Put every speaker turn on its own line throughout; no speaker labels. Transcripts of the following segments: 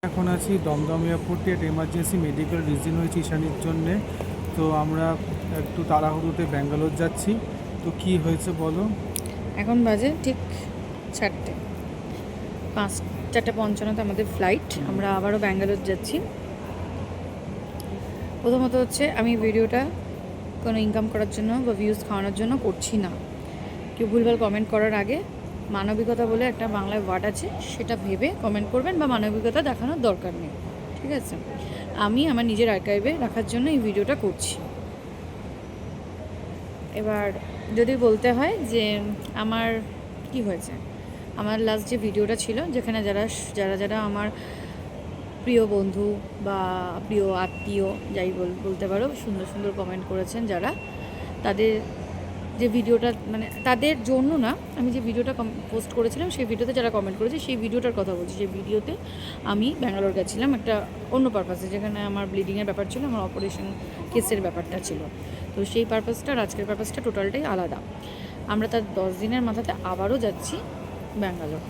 এখন আছি দমদম এয়ারপোর্টে, একটা এমার্জেন্সি মেডিকেল রিজন হয়েছে ঈশানীর জন্যে। তো আমরা একটু তাড়াহুড়োতে ব্যাঙ্গালোর যাচ্ছি। তো কি হয়েছে বলো।
এখন বাজে ঠিক 4টে 4:55 আমাদের ফ্লাইট। আমরা আবারও ব্যাঙ্গালোর যাচ্ছি। প্রথমত হচ্ছে আমি ভিডিওটা কোনো ইনকাম করার জন্য বা ভিউজ খাওয়ানোর জন্য করছি না। কেউ ভুলভাল কমেন্ট করার আগে মানবিকতা বলে একটা বাংলায় ওয়ার্ড আছে, সেটা ভেবে কমেন্ট করবেন, বা মানবিকতা দেখানোর দরকার নেই, ঠিক আছে? আমি আমার নিজের আর্কাইভে রাখার জন্য এই ভিডিওটা করছি। এবার যদি বলতে হয় যে আমার কি হয়েছে, আমার লাস্ট যে ভিডিওটা ছিল, যেখানে যারা যারা যারা আমার প্রিয় বন্ধু বা প্রিয় আত্মীয় যাই বলতে পারো, সুন্দর সুন্দর কমেন্ট করেছেন যারা, তাদের যে ভিডিওটা মানে তাদের জন্য না, আমি যে ভিডিওটা পোস্ট করেছিলাম সেই ভিডিওতে যারা কমেন্ট করেছে সেই ভিডিওটার কথা বলছি। সেই ভিডিওতে আমি ব্যাঙ্গালোর গেছিলাম একটা অন্য পারপাসে, যেখানে আমার ব্লিডিংয়ের ব্যাপার ছিল, আমার অপারেশন কেসের ব্যাপারটা ছিল। তো সেই পারপাসটা আর আজকের পারপাসটা টোটালটাই আলাদা। আমরা তার 10 দিনের মাথাতে আবারও যাচ্ছি ব্যাঙ্গালোর।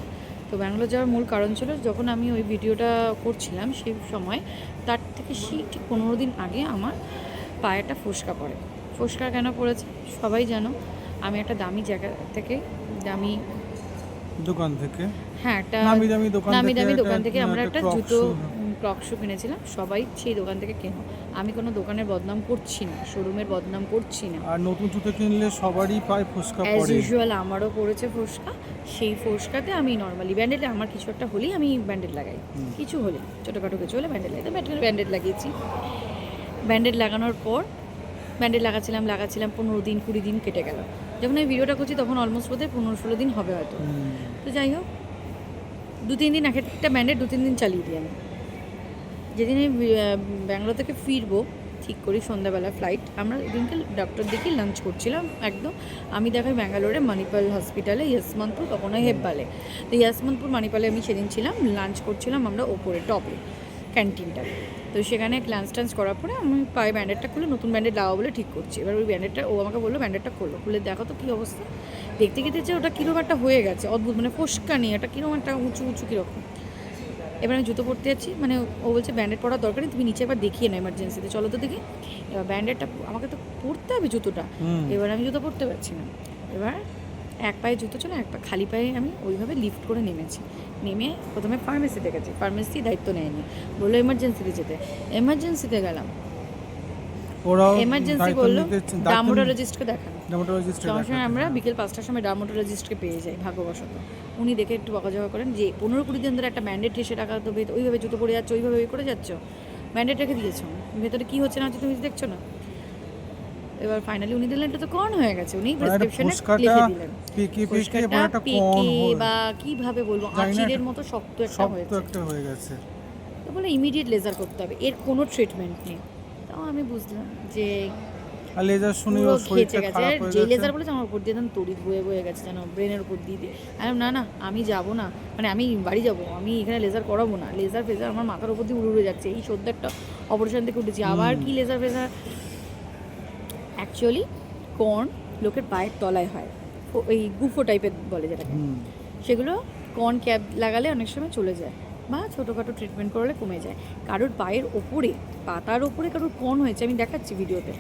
তো ব্যাঙ্গালোর যাওয়ার মূল কারণ ছিল, যখন আমি ওই ভিডিওটা করছিলাম সেই সময় তার থেকে ঠিক 15 দিন আগে আমার পায়ে একটা ফোসকা পড়ে। ফোসকা কেন পড়েছে সবাই জানো। আমি একটা দামি জায়গা থেকে, দামি
দোকান থেকে,
হ্যাঁ একটা
নামি
দামি দোকান থেকে আমরা একটা জুতো
শু।
ক্রক শু কিনেছিলাম। সবাই সেই দোকান থেকে কেনো, আমি কোনো দোকানের বদনাম করছি না, শোরুমের বদনাম করছি না।
আর নতুন জুতো কিনলে সবারই পায়ে ফোসকা
অ্যাজ
পড়ে।
ইউজুয়াল আমারও পড়েছে ফোসকা। সেই ফোসকাতে আমি নর্মালি ব্যান্ডেড, আমার কিছু একটা হলেই আমি ব্যান্ডেড লাগাই, কিছু হলে ছোটোখাটো কিছু হলে ব্যান্ডেড লাগাই। তো ব্যান্ডেড লাগিয়েছি। ব্যান্ডেড লাগানোর পর ব্যান্ডেড লাগাচ্ছিলাম 15 দিন 20 দিন কেটে গেল। যখন আমি ভিডিওটা করছি তখন অলমোস্ট বোধহয় 15-16 দিন হবে হয়তো। তো যাই হোক, 2-3 দিন একটা ব্যান্ডেড 2-3 দিন চালিয়ে দিই আমি। যেদিন আমি ব্যাঙ্গালোর থেকে ফিরবো ঠিক করি, সন্ধ্যাবেলা ফ্লাইট, আমরা ওদিনকে ডক্টর দেখি লাঞ্চ করছিলাম একদম। আমি দেখাই ব্যাঙ্গালোরে মানিপাল হসপিটালে, ইয়াসমন্তপুর, তখন ওই হেব্বালে। তো ইয়াসমন্তপুর মানিপালে আমি সেদিন ছিলাম, লাঞ্চ করছিলাম আমরা ওপরে টপে ক্যান্টিনটা। তো সেখানে লাঞ্চ টাঞ্চ করার পরে আমি পায়ে ব্যান্ডেডটা খুলে নতুন ব্যান্ডেড লাগাবো বলে ঠিক করছি। এবার ওই ব্যান্ডেডটা ও আমাকে বললো ব্যান্ডেডটা খুলে দেখো তো কী অবস্থা। দেখতে গেছে ওটা কীরকম একটা হয়ে গেছে, অদ্ভুত, মানে ফোসকা নেই, এটা কীরকম একটা উঁচু উঁচু কীরকম। এবার আমি জুতো পরতে যাচ্ছি, মানে ও বলছে ব্যান্ডেড পরার দরকার নেই, তুমি নিচে একবার দেখিয়ে নাও এমার্জেন্সিতে, চলো তো দেখি। এবার ব্যান্ডেডটা আমাকে তো পরতে হবে জুতোটা। এবার আমি জুতো পরতে পারছি না। এবার এক পায়ে জুতো ছিল, এক পা খালি পায়ে আমি ওইভাবে লিফট করে নেমেছি। নেমে প্রথমে ফার্মেসিতে গেছি, ফার্মেসি দায়িত্ব নেয়নি, বললো এমার্জেন্সিতে যেতে। এমার্জেন্সিতে গেলাম,
ওরাও
এমার্জেন্সি বললো ডার্মাটোলজিস্টকে দেখানো। সমস্যা আমরা বিকেল 5টার সময় ডার্মাটোলজিস্টকে পেয়ে যাই ভাগ্যবশত। উনি দেখে একটু বকাঝকা করেন যে 15-20 দিন ধরে একটা ব্যান্ডেড ঠেসে টাকা তো ওইভাবে জুতো পরে যাচ্ছ, ওইভাবে করে যাচ্ছ, ব্যান্ডেড রেখে দিয়েছো, ভেতরে কী হচ্ছে না হচ্ছে তুমি দেখছো না। এবার ফাইনালি উনি দিলেন এটা তো কর্ন হয়ে গেছে, উনি প্রেসক্রিপশনে লিখে দিলেন বা কীভাবে বলবো, আঁচিলের মতো শক্ত একটা
হয়ে গেছে।
তো বলে ইমিডিয়েট লেজার করতে হবে, এর কোনো ট্রিটমেন্ট নেই। তাও আমি বুঝলাম যে
আর লেজার শুনে
পুরো
ওর শরীরটা
গেছে।
খারাপ হয়ে
যে
গেছে।
লেজার বলেছে আমার উপর দিয়ে তড়িৎ বয়ে গেছে যেন, ব্রেনের উপর দিয়ে না না আমি যাবো না, মানে আমি বাড়ি যাবো, আমি এখানে লেজার করাবো না। লেজার ফেজার আমার মাথার উপর দিয়ে উড়ে যাচ্ছে, এই সদ্য একটা অপারেশন থেকে উঠেছি, আবার কি লেজার ফেজার। অ্যাকচুয়ালি কর্ন লোকের পায়ের তলায় হয়, ওই গুফো টাইপের বলে যেটাকে, সেগুলো কর্ন ক্যাপ লাগালে অনেক সময় চলে যায়, বা ছোটোখাটো ট্রিটমেন্ট করলে কমে যায়। কারোর পায়ের ওপরে, পাতার ওপরে কারোর কর্ন হয়েছে, আমি দেখাচ্ছি ভিডিওতে।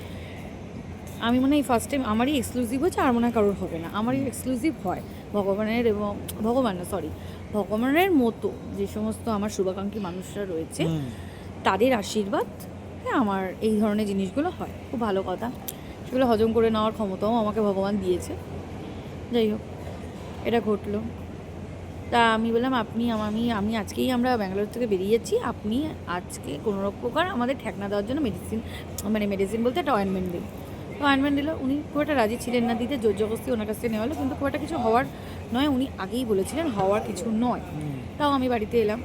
আমি মনে হয় ফার্স্ট টাইম আমারই এক্সক্লুসিভ হচ্ছে, আর মনে হয় কারোর হবে না, আমারই এক্সক্লুসিভ হয়। ভগবানের এবং ভগবানের মতো যে সমস্ত আমার শুভাকাঙ্ক্ষী মানুষরা রয়েছে তাদের আশীর্বাদ আমার এই ধরনের জিনিসগুলো হয়। খুব ভালো কথা, সেগুলো হজম করে নেওয়ার ক্ষমতাও আমাকে ভগবান দিয়েছে। যাই হোক, এটা ঘটলো। তা আমি বললাম আমি আজকেই আমরা ব্যাঙ্গালোর থেকে বেরিয়ে যাচ্ছি, আপনি আজকে কোনো প্রকার আমাদের ঠেকনা দেওয়ার জন্য মেডিসিন বলতে একটা অয়েনমেন্ট দিন। তো অয়েনমেন্ট দিল, উনি খুব একটা রাজি ছিলেন না দিতে, জোর জবরদস্তি ওনার কাছ থেকে নেওয়া হলো, কিন্তু খুব একটা কিছু হওয়ার নয়, উনি আগেই বলেছিলেন হওয়ার কিছু নয়। তাও আমি বাড়িতে এলাম,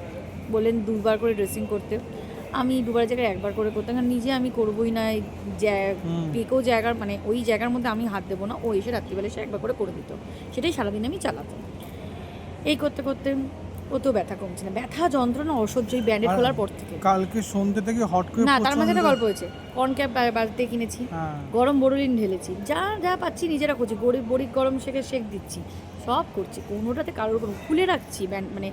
বললেন 2বার করে ড্রেসিং করতে। আমি 2বার জায়গায় 1বার করে করতাম, কারণ নিজে আমি করবোই না, কেউ জায়গার মানে ওই জায়গার মধ্যে আমি হাত দেবো না, ও এসে রাত্রিবেলা এসে 1বার করে দিত, সেটাই সারাদিন আমি চালাতাম। এই করতে করতে ও তো ব্যথা কমছে না, ব্যথা যন্ত্রণা অসহ্য এই ব্যান্ডেড খোলার পর থেকে।
কালকে সন্ধ্যে থেকে হট করে
না, তার মাঝে একটা গল্প হয়েছে। কর্ন ক্যাপ বাড়িতে কিনেছি, গরম বোরোলিন ঢেলেছি, যা যা পাচ্ছি নিজেরা করছি, বড়ি গরম শেখ দিচ্ছি, সব করছি, কোনোটাতে কারোর কোনো খুলে রাখছি মানে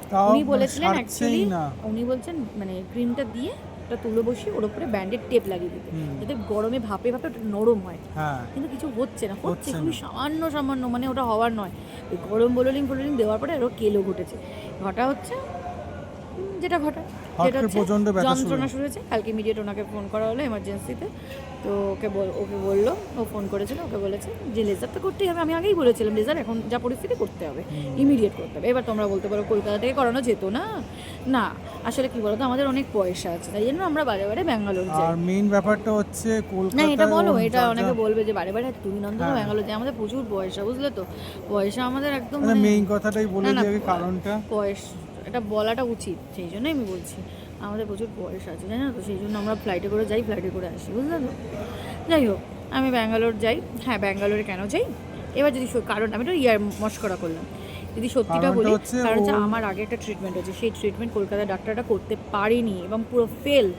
তাও
উনি
মানে
বলেছিলেন
সারছেই
অ্যাকচুয়ালি
না।
উনি বলছেন মানে ক্রিমটা দিয়ে ওটা তুলো বসিয়ে ওর উপরে ব্যান্ডেড টেপ লাগিয়ে দিতে, যাতে গরমে ভাপে ভাপে ওটা নরম হয়।
হ্যাঁ,
কিন্তু কিছু হচ্ছে না, হচ্ছে
হচ্ছে
খুবই
না।
সামান্য সামান্য, মানে ওটা হওয়ার নয়। ওই গরম বোলোলিং দেওয়ার পরে আরও কেলো ঘটেছে। ঘটা হচ্ছে যেটা ঘটা,
হট
যেটা
করে
হচ্ছে
প্রচণ্ড ব্যথা শুরু।
যন্ত্রণা শুরু হয়েছে। কালকে ইমিডিয়েট ওনাকে ফোন করা হলো এমার্জেন্সিতে। তো ওকে বললো, ও ফোন করেছিল, ওকে বলেছে যে লেজার তো করতেই হবে। আমি আগেই বলেছিলাম লেজার এখন যা পরিস্থিতি করতে হবে, ইমিডিয়েট করতে হবে। এবার তোমরা বলতে পারো কলকাতা থেকে করানো যেত না। না, আসলে কি বলতো, আমাদের অনেক পয়সা আছে, তাই জন্য আমরা বারে বারে ব্যাঙ্গালোর যাই।
আর মেইন ব্যাপারটা হচ্ছে
না
কলকাতায়
এটা বলো,
ওর
এটা
যা
অনেকে
যা-
বলবে যে বারে বারে তুমি নন্দন
হ্যাঁ।
ব্যাঙ্গালোর যাই, আমাদের প্রচুর পয়সা, বুঝলে তো। পয়সা আমাদের একদম
মানে মেইন কথাটাই বলে
না, না,
দিয়ে কারণটা।
পয়সা এটা বলাটা উচিত, সেই জন্যই আমি বলছি আমাদের প্রচুর পয়সা আছে, জানো তো, সেই জন্য আমরা ফ্লাইটে করে যাই, ফ্লাইটে করে আসি, বুঝলে তো। যাই হোক, আমি ব্যাঙ্গালোর যাই। হ্যাঁ, ব্যাঙ্গালোরে কেন যাই, এবার যদি কারণ আমি তো মস্করা করলাম, যদি সত্যিটা
কারণটা
বলি,
হচ্ছে
কারণ হচ্ছে আমার আগে একটা ট্রিটমেন্ট হচ্ছে, সেই ট্রিটমেন্ট কলকাতার ডাক্তাররা করতে পারেনি এবং পুরো ফেল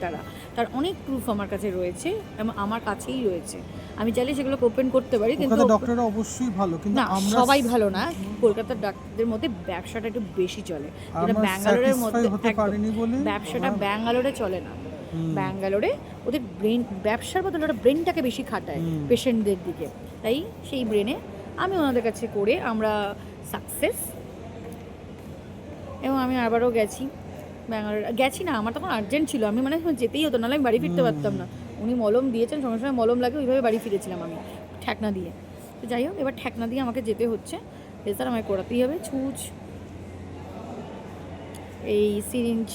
তার অনেক প্রুফ আমার কাছে রয়েছে এবং আমার কাছেই রয়েছে। আমি চাইলে সেগুলো ওপেন করতে পারি, কিন্তু
কলকাতার ডক্টররা অবশ্যই ভালো, কিন্তু
না,
আমরা
সবাই ভালো না। কলকাতার ডাক্তারদের মধ্যে ব্যবসাটা একটু বেশি চলে, যেটা
আমরা
ব্যাঙ্গালোরের
satisfy
মধ্যে
হতে
একদম
পারিনি বলে
ব্যবসাটা
আমরা-
ব্যাঙ্গালোরে চলে না। ব্যাঙ্গালোরে ওদের ব্রেন, ব্যবসার বদলে ওরা ব্রেনটাকে বেশি খাটায় পেশেন্টদের দিকে, তাই সেই ব্রেনে আমি ওনাদের কাছে করে আমরা সাকসেস। এবং আমি আবারও গেছি ব্যাঙ্গালোর, গেছি না, আমার তখন আর্জেন্ট ছিল, আমি মানে যেতেই হতো, নাহলে আমি বাড়ি ফিরতে পারতাম না। উনি মলম দিয়েছেন, সঙ্গে সঙ্গে মলম লাগে, ওইভাবে বাড়ি ফিরেছিলাম আমি ঠেকনা দিয়ে। তো যাই হোক, এবার ঠেকনা দিয়ে আমাকে যেতে হচ্ছে, লেজার আমায় করাতেই হবে, ছুঁচ, এই সিরিঞ্জ,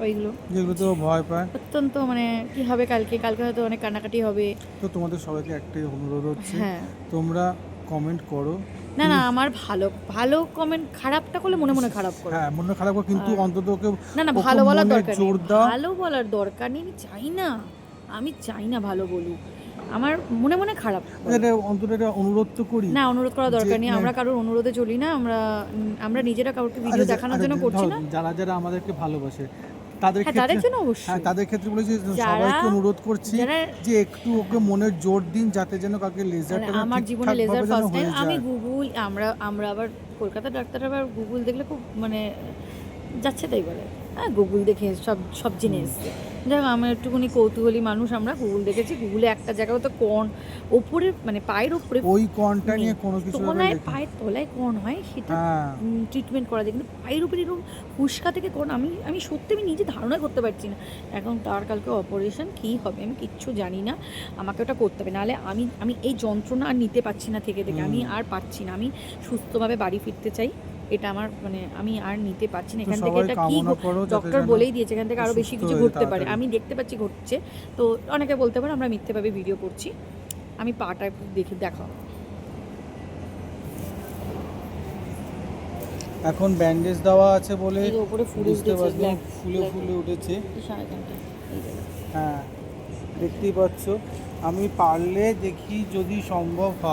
ওইগুলো
যেগুলো তো ভয় পায়।
অত্যন্ত মানে কি হবে, কালকে হয়তো অনেক কান্নাকাটি হবে।
তো তোমাদের সবাইকে একটাই অনুরোধ হচ্ছে,
হ্যাঁ,
তোমরা কমেন্ট করো।
না না, আমার ভালো কমেন্ট, খারাপটা করলে মনে মনে খারাপ করো,
হ্যাঁ, মনে খারাপ করে, কিন্তু অন্তত ওকে
না না,
ওকে
ভালো বলার
মনে
দরকার
জোর
নেই,
দাও।
ভালো বলার দরকার নেই, আমি চাই না ভালো বলুক, আমার মনে মনে খারাপ করে।
এটা অন্তত এটা অনুরোধ তো করি।
না, অনুরোধ করার দরকার নেই,
যে-
আমরা কারোর অনুরোধে চলি না, আমরা নিজেরা কাউকে ভিডিও দেখানোর জন্য করছি না।
যারা যারা আমাদেরকে ভালোবাসে তাদের
হ্যাঁ, তাদের
ক্ষেত্রে,
জন্য অবশ্যই।
হ্যাঁ তাদের ক্ষেত্রে বলেছি,
যারা-
সবাইকে অনুরোধ করছি
যারা-
যে একটু ওকে মনের জোর দিন, যাতে যেন কাউকে লেজারটা
মানে আমার জীবনে লেজার ফার্স্ট টাইম
হয়ে
আমি
যায়।
গুগল, আমরা আবার কলকাতার ডাক্তার আবার গুগল দেখলে খুব মানে যাচ্ছে তাই বলে, হ্যাঁ গুগল দেখে সব জেনে এসছে। যাই হোক, আমি একটুখানি কৌতূহলী মানুষ, আমরা গুগল দেখেছি, গুগলে একটা জায়গায় তো কর্ন ওপরে, মানে পায়ের ওপরে,
ওই কনটা নিয়ে কোনো কিছু
তলায় পায়ের তলায় কর্ন হয়, সেটা
হ্যাঁ,
ট্রিটমেন্ট করা যায়, কিন্তু পায়ের উপরে এরকম ফুসকা থেকে কর্ন, আমি সত্যি আমি নিজে ধারণা করতে পারছি না। এখন কালকে অপারেশন, কী হবে আমি কিচ্ছু জানি না, আমাকে ওটা করতে হবে, নাহলে আমি এই যন্ত্রণা আর নিতে পারছি না, থেকে আমি আর পারছি না, আমি সুস্থভাবে বাড়ি ফিরতে চাই, এটা আমার মানে আমি আর নিতে পারছি না এখান থেকে। এটা কি ডক্টর বলেই দিয়েছে, এখান থেকে আরও বেশি কিছু ঘটতে পারে, আমি দেখতে পাচ্ছি ঘটছে। তো অনেকে বলতে পারে আমরা মিথ্যেভাবে ভিডিও করছি, আমি পাটা দেখাও।
এখন ব্যান্ডেজ দেওয়া আছে বলে
এই যে উপরে ফুলে
বুঝতে
উঠেছে,
পারছি,
black,
ফুলে
black।
ফুলে উঠেছে।
এখানটা, এই জায়গায়।
হ্যাঁ, দেখতেই পাচ্ছ। আমি পারলে দেখি যদি সম্ভব হয়